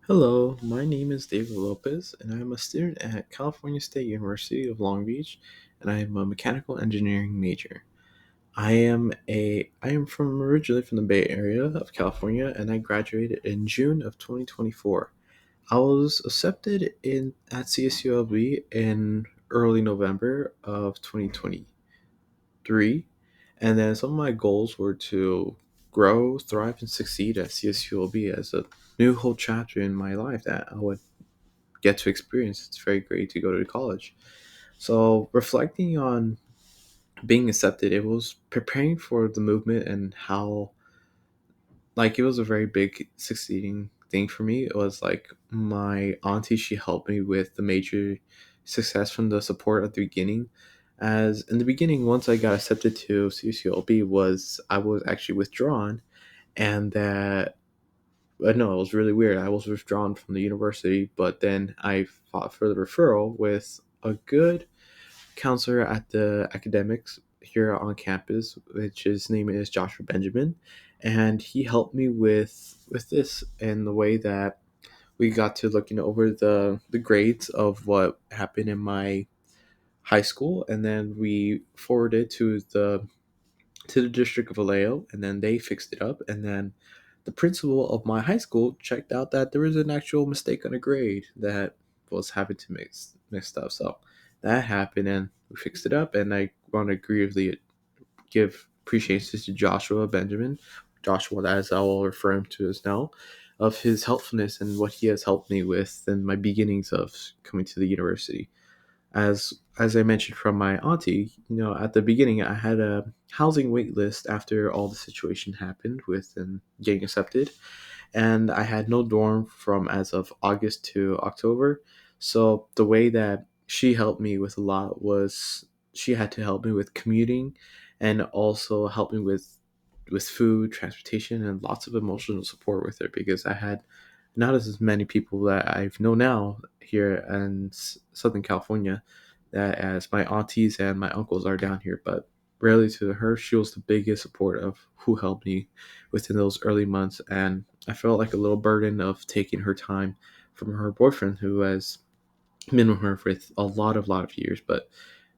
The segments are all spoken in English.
Hello, my name is David Lopez, and I'm a student at California State University of Long Beach, and I am a mechanical engineering major. I am from originally from the Bay Area of California, and I graduated in June of 2024. I was accepted in at CSULB in early November of 2023, and then some of my goals were to grow, thrive, and succeed at CSULB as a new whole chapter in my life that I would get to experience. It's very great to go to college. So, reflecting on being accepted, it was preparing for the movement and how, like, it was a very big succeeding thing for me. It was like my auntie, she helped me with the major success from the support at the beginning. As in the beginning, once I got accepted to CCLB, was I was actually withdrawn, and that no, it was really weird. I was withdrawn from the university, but then I fought for the referral with a good counselor at the academics here on campus, which his name is Joshua Benjamin, and he helped me with this in the way that we got to looking over the grades of what happened in my high school, and then we forwarded to the District of Vallejo, and then they fixed it up. And then the principal of my high school checked out that there was an actual mistake on a grade that was having to mixed up. So that happened, and we fixed it up. And I want to gravely give appreciation to Joshua Benjamin, Joshua, as I will refer him to as now, of his helpfulness and what he has helped me with in my beginnings of coming to the university. As I mentioned from my auntie, at the beginning I had a housing wait list after all the situation happened with and getting accepted, and I had no dorm from as of August to October. So the way that she helped me with a lot was she had to help me with commuting and also help me with food, transportation, and lots of emotional support with her because I had not as many people that I've know now here in Southern California that as my aunties and my uncles are down here, but really to her, she was the biggest support of who helped me within those early months. And I felt like a little burden of taking her time from her boyfriend who has been with her for a lot of years. But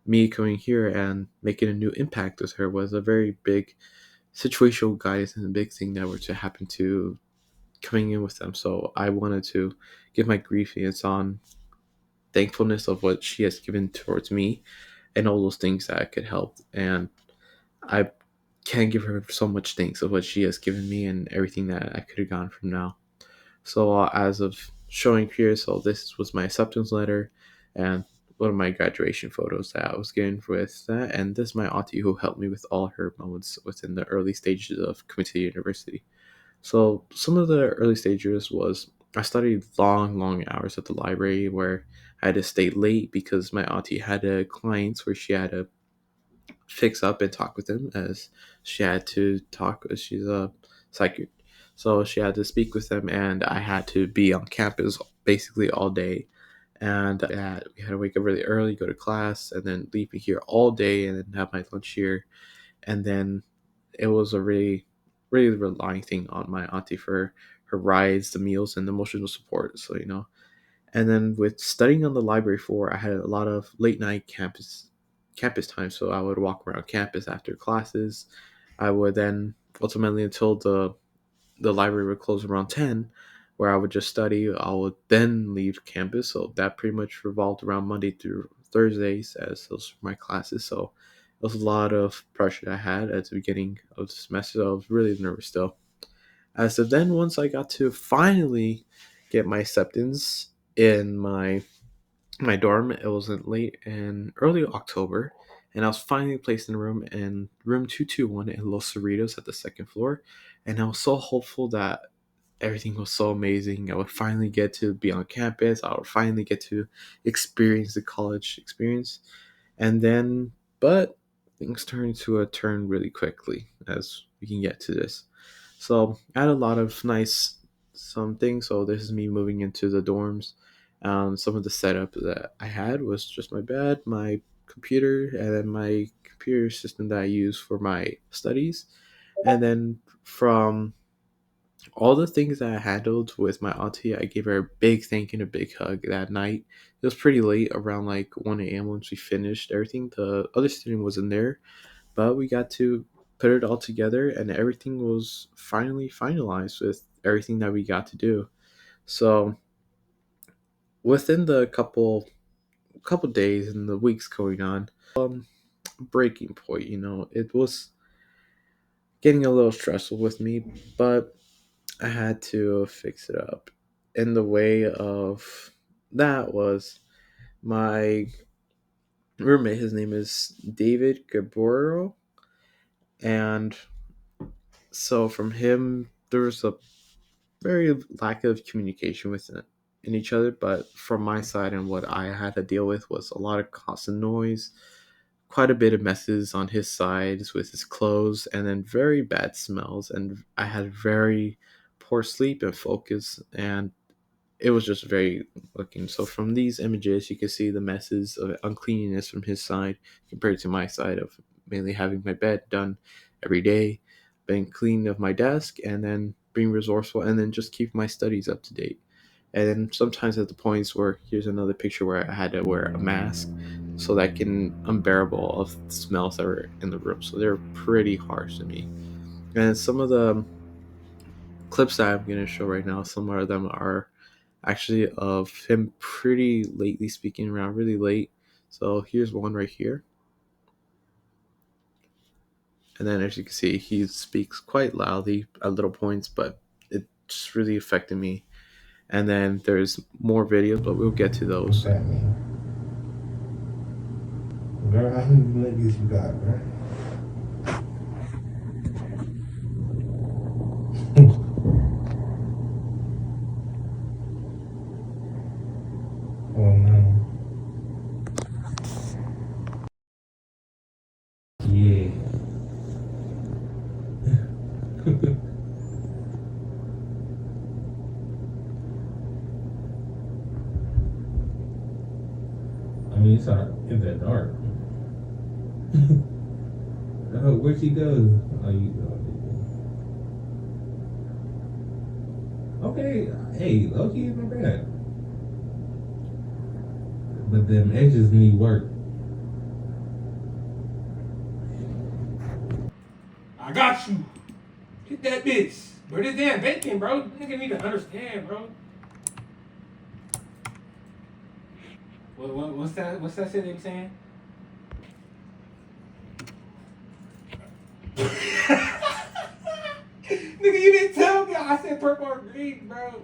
me coming here and making a new impact with her was a very big situational guidance and a big thing that were to happen to coming in with them. So I wanted to give my grievance on thankfulness of what she has given towards me and all those things that I could help. And I can't give her so much thanks of what she has given me and everything that I could have gone from now. So as of showing here, so this was my acceptance letter and one of my graduation photos that I was getting with that. And this is my auntie who helped me with all her moments within the early stages of coming to the university. So some of the early stages was I studied long hours at the library where I had to stay late because my auntie had a clients where she had to fix up and talk with them as she had to talk. She's a psychic, so she had to speak with them, and I had to be on campus basically all day. And we had to wake up really early, go to class, and then leave here all day, and then have my lunch here, and then it was a really relying thing on my auntie for her rides, the meals, and the emotional support. So and then with studying on the library floor, I had a lot of late night campus time. So I would walk around campus after classes. I would then ultimately until the library would close around 10, where I would just study. I would then leave campus. So that pretty much revolved around Monday through Thursdays as those were my classes. So it was a lot of pressure I had at the beginning of the semester. So I was really nervous still. As of then, once I got to finally get my acceptance in my dorm, it was in late in early October, and I was finally placed in a room in room 221 in Los Cerritos at the second floor. And I was so hopeful that everything was so amazing. I would finally get to be on campus. I would finally get to experience the college experience. And then, but things turned to a turn really quickly as we can get to this. So I had a lot of nice some things. So this is me moving into the dorms. Some of the setup that I had was just my bed, my computer, and then my computer system that I use for my studies. And then from All the things that I handled with my auntie, I gave her a big thank you and a big hug that night. It was pretty late, around like 1 a.m. once we finished everything. The other student wasn't there, but we got to put it all together and everything was finally finalized with everything that we got to do. So within the couple days and the weeks going on, breaking point, it was getting a little stressful with me, but I had to fix it up. In the way of that was my roommate. His name is David Gaboro, and so from him there was a very lack of communication with in each other. But from my side and what I had to deal with was a lot of constant noise, quite a bit of messes on his sides with his clothes, and then very bad smells. And I had very poor sleep and focus, and it was just very looking. So from these images, you can see the messes of uncleanliness from his side compared to my side of mainly having my bed done every day, being clean of my desk, and then being resourceful, and then just keep my studies up to date. And then sometimes at the points where here's another picture where I had to wear a mask so that I can unbearable of the smells that were in the room. So they're pretty harsh to me. And some of the clips that I'm going to show right now, some of them are actually of him pretty lately speaking around really late. So here's one right here. And then as you can see, he speaks quite loudly at little points, but it just really affected me. And then there's more videos, but we'll get to What's those. that mean? Girl, how many niggas you got, bro? Oh no. Yeah. I mean, it's that dark. Oh, where'd she go? Oh, okay. Hey, Loki is not bad. But them edges need work. I got you. Hit that bitch. Bro, this damn bacon, bro. Nigga need to understand, bro. What's that? What's that shit they saying? Nigga, you didn't tell me. I said purple or green, bro.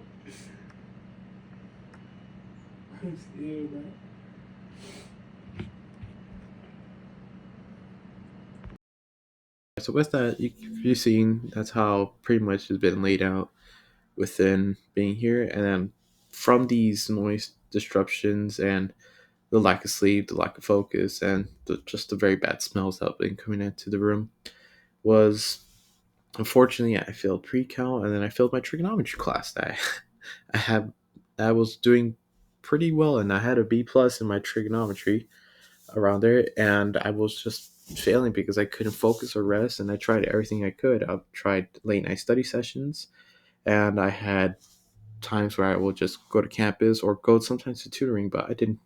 I'm still, bro. So with that, you've seen that's how pretty much has been laid out within being here. And then from these noise disruptions and the lack of sleep, the lack of focus, and just the very bad smells that have been coming into the room was unfortunately I failed pre-cal, and then I failed my trigonometry class that I had. I was doing pretty well, and I had a B plus in my trigonometry around there, and I was just failing because I couldn't focus or rest. And I tried everything I could. I tried late night study sessions, and I had times where I will just go to campus or go sometimes to tutoring, but I didn't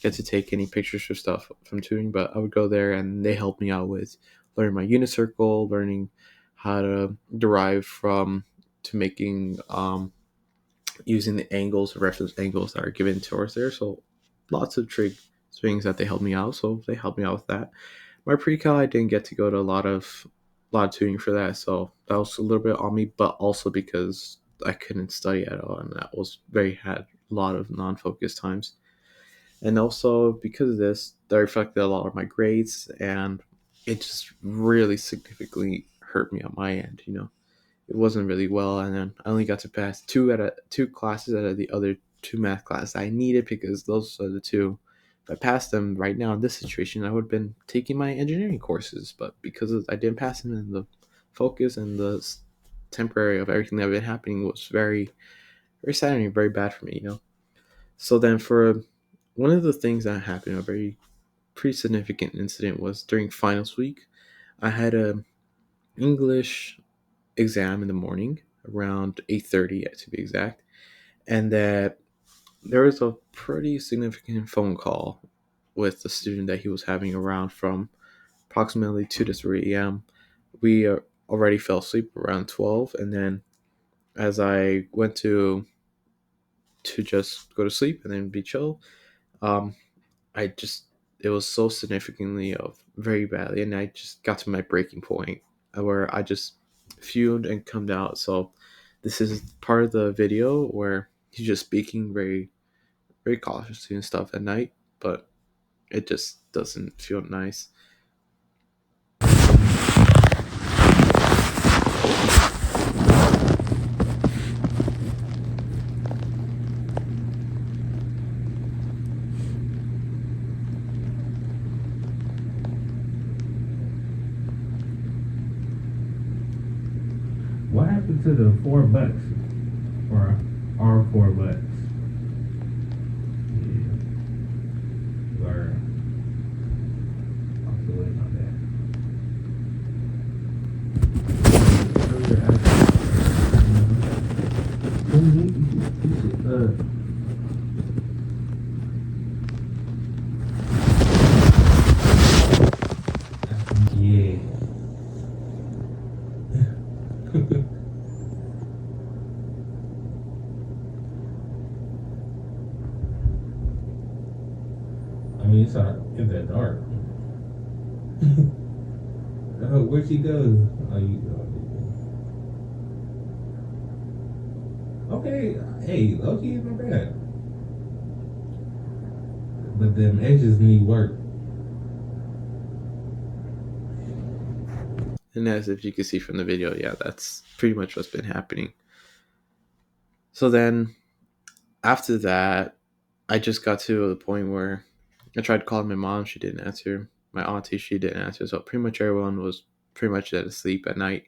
get to take any pictures or stuff from tutoring. But I would go there and they helped me out with learning my unit circle, learning how to derive from to making using the angles, reference angles that are given to us there. So lots of trig things that they helped me out. So they helped me out with that. My pre-cal, I didn't get to go to a lot of tutoring for that, so that was a little bit on me. But also because I couldn't study at all, and that was very had a lot of non-focused times. And also because of this, that reflected a lot of my grades, and it just really significantly hurt me on my end. It wasn't really well, and then I only got to pass two classes out of the other two math classes I needed, because those are the two. If I passed them right now in this situation, I would have been taking my engineering courses. But because I didn't pass them, and the focus and the temporary of everything that had been happening was very, very saddening, very bad for me. So then, for one of the things that happened, a very pretty significant incident, was during finals week. I had a English exam in the morning around 8:30 to be exact, and that there was a pretty significant phone call with the student that he was having around from approximately 2 to 3 a.m. We already fell asleep around 12, and then as I went to just go to sleep and then be chill, um, I just it was so significantly of very badly, and I just got to my breaking point where I just fumed and cummed out. So this is part of the video where he's just speaking very cautiously and stuff at night, but it just doesn't feel nice. What happened to the $4 or our $4? Yeah. Or I'm still waiting on that. Yeah. I mean, it's not in the dark. Oh, where'd she go? Oh, you go. Okay, hey, Loki isn't bad. But them edges need work. And as if you can see from the video, yeah, that's pretty much what's been happening. So then after that, I just got to the point where I tried calling my mom, she didn't answer. My auntie, she didn't answer. So pretty much everyone was pretty much dead asleep at night.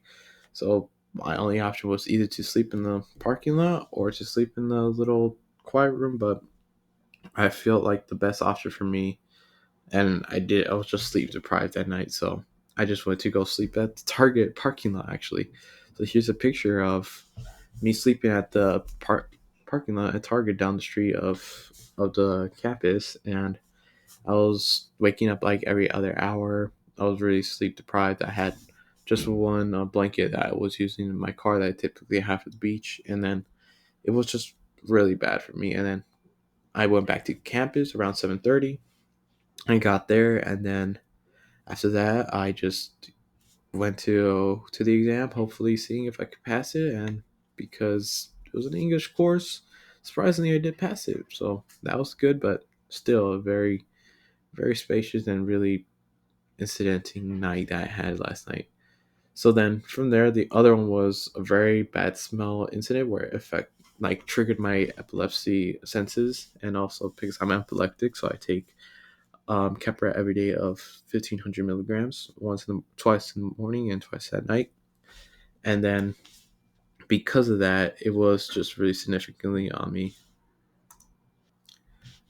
So my only option was either to sleep in the parking lot or to sleep in the little quiet room. But I felt like the best option for me, and I was just sleep deprived that night. So I just went to go sleep at the Target parking lot, actually. So here's a picture of me sleeping at the parking lot at Target down the street of the campus, and I was waking up like every other hour. I was really sleep deprived. I had just one blanket that I was using in my car that I typically have at the beach, and then it was just really bad for me. And then I went back to campus around 7:30. I got there, and then after that, I just went to the exam, hopefully seeing if I could pass it. And because it was an English course, surprisingly, I did pass it. So that was good, but still a very spacious and really incidenting night that I had last night. So then from there, the other one was a very bad smell incident where it triggered my epilepsy senses, and also because I'm epileptic, so I take Keppra every day of 1,500 milligrams, twice in the morning and twice at night. And then because of that, it was just really significantly on me.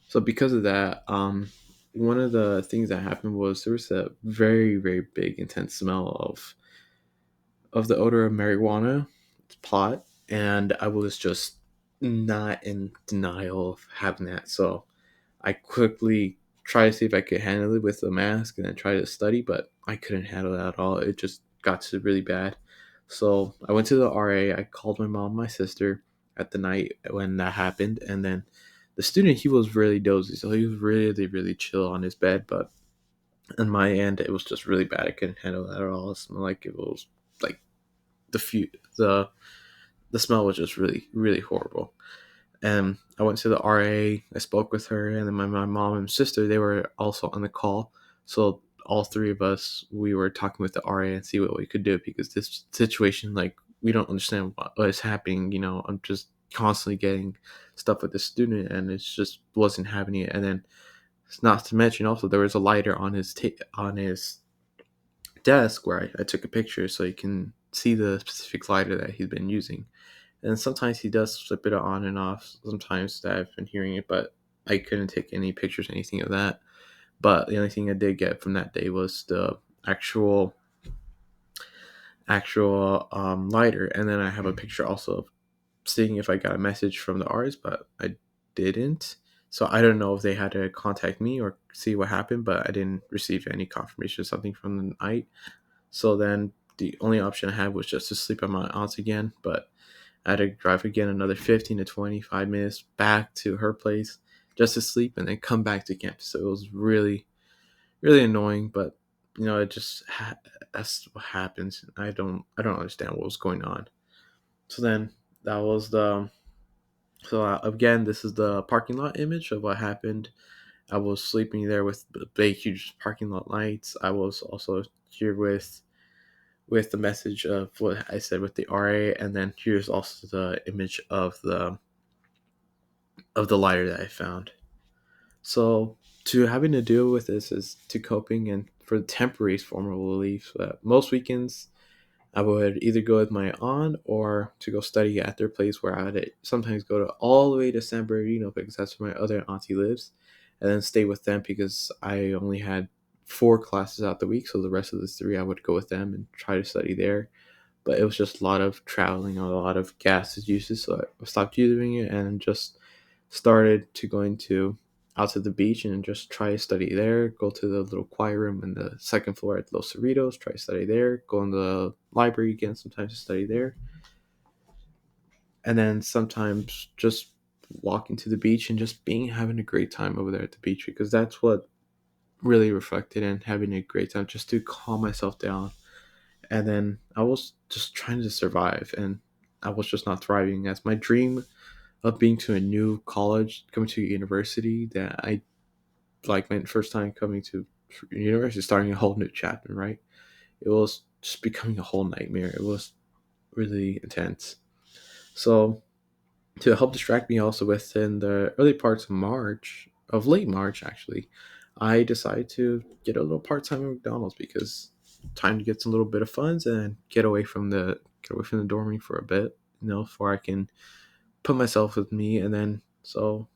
So because of that, one of the things that happened was there was a very big intense smell of the odor of marijuana pot, and I was just not in denial of having that. So I quickly tried to see if I could handle it with a mask and then try to study, but I couldn't handle it at all. It just got to really bad. So I went to the RA. I called my mom, my sister at the night when that happened, and then the student, he was really dozy, so he was really chill on his bed. But on my end, it was just really bad. I couldn't handle that at all. It smelled like it was like the few the smell was just really horrible. And I went to the RA. I spoke with her, and then my mom and sister, they were also on the call. So all three of us, we were talking with the RA and see what we could do, because this situation, like, we don't understand what is happening. I'm just constantly getting stuff with the student, and it just wasn't happening. And then, not to mention, also there was a lighter on on his desk where I took a picture, so you can see the specific lighter that he's been using. And sometimes he does flip it on and off. Sometimes that I've been hearing it, but I couldn't take any pictures, anything of that. But the only thing I did get from that day was the actual actual lighter. And then I have a picture also of seeing if I got a message from the artist, but I didn't. So I don't know if they had to contact me or see what happened, but I didn't receive any confirmation or something from the night. So then the only option I had was just to sleep at my aunt's again, but I had to drive again another 15 to 25 minutes back to her place just to sleep and then come back to campus. So it was really, really annoying, but it just that's what happens. I don't understand what was going on. So then that was the so again, this is the parking lot image of what happened. I was sleeping there with the big, huge parking lot lights. I was also here with the message of what I said with the RA, and then here's also the image of the lighter that I found. So to having to deal with this is to coping and for the temporary form of relief. Most weekends I would either go with my aunt or to go study at their place where I would sometimes go to all the way to San Bernardino because that's where my other auntie lives, and then stay with them because I only had 4 classes out the week. So the rest of the 3, I would go with them and try to study there. But it was just a lot of traveling, a lot of gas uses, so I stopped doing it and just started to going to out to the beach and just try to study there. Go to the little choir room in the second floor at Los Cerritos, try to study there. Go in the library again sometimes to study there, and then sometimes just walking to the beach and just being having a great time over there at the beach because that's what really reflected in having a great time just to calm myself down. And then I was just trying to survive, and I was just not thriving as my dream of being to a new college, coming to a university that I like my first time coming to university, starting a whole new chapter, right? It was just becoming a whole nightmare. It was really intense. So to help distract me also within the early parts of March, of late March actually, I decided to get a little part time at McDonald's because time to get some little bit of funds and get away from the dorming for a bit, before I can put myself with me, and then so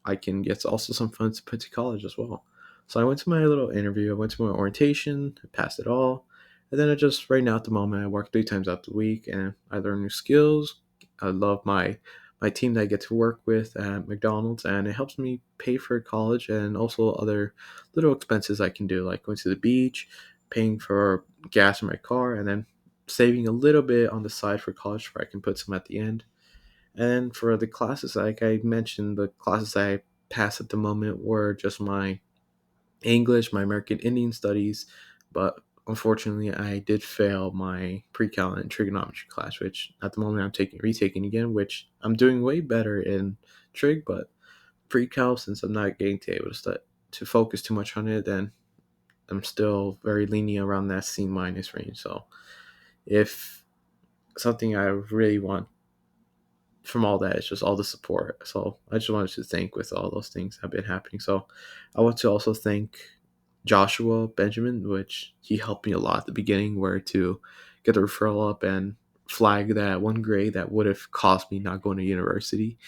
I can get also some funds to put to college as well. So I went to my little interview. I went to my orientation. I passed it all, and then I just right now at the moment I work 3 times out the week, and I learn new skills. I love my team that I get to work with at McDonald's, and it helps me pay for college and also other little expenses I can do, like going to the beach, paying for gas in my car, and then saving a little bit on the side for college where I can put some at the end. And for the classes, like I mentioned, the classes I pass at the moment were just my English, my American Indian Studies, but unfortunately, I did fail my pre-cal and trigonometry class, which at the moment I'm retaking again, which I'm doing way better in trig, but pre-cal, since I'm not getting to able to focus too much on it, then I'm still very lenient around that C minus range. So if something I really want from all that, it's just all the support. So I just wanted to thank with all those things that have been happening. So I want to also thank Joshua Benjamin, which he helped me a lot at the beginning, where to get the referral up and flag that one grade that would have cost me not going to university.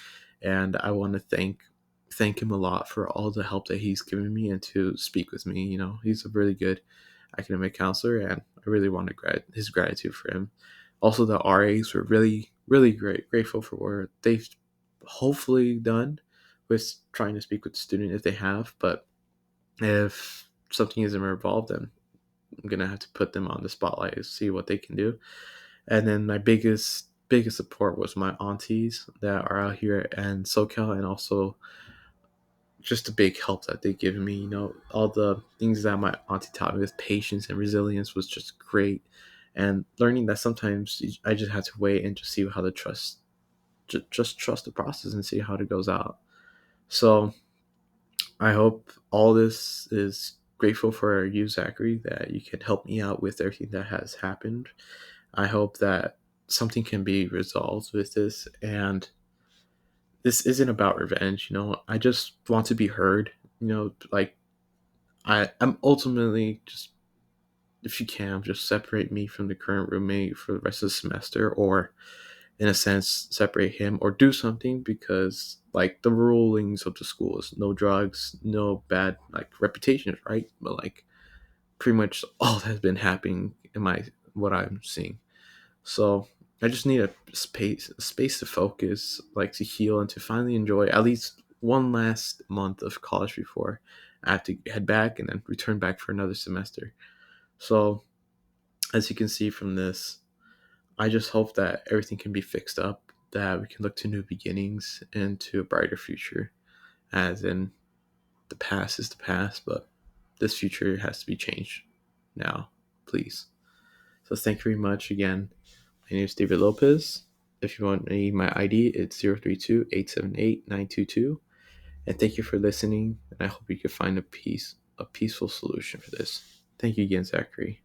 And I want to thank him a lot for all the help that he's given me and to speak with me. He's a really good academic counselor, and I really want to his gratitude for him. Also, the RAs were really, really grateful for what they've hopefully done with trying to speak with the student if they have. But if something isn't involved, then I'm gonna have to put them on the spotlight to see what they can do. And then my biggest support was my aunties that are out here in SoCal, and also just a big help that they've given me. All the things that my auntie taught me with patience and resilience was just great. And learning that sometimes I just have to wait and just see how the just trust the process and see how it goes out. So I hope all this is grateful for you, Zachary, that you can help me out with everything that has happened. I hope that something can be resolved with this, and this isn't about revenge. I just want to be heard. Like I'm ultimately just, if you can, just separate me from the current roommate for the rest of the semester, or in a sense, separate him or do something, because like the rulings of the school is no drugs, no bad like reputations, right? But like pretty much all that has been happening in my what I'm seeing. So I just need a space to focus, like to heal and to finally enjoy at least one last month of college before I have to head back and then return back for another semester. So as you can see from this, I just hope that everything can be fixed up, that we can look to new beginnings and to a brighter future. As in, the past is the past, but this future has to be changed now, please. So thank you very much again. My name is David Lopez. If you want my ID, it's 032-878-922. And thank you for listening. And I hope you can find a peaceful solution for this. Thank you again, Zachary.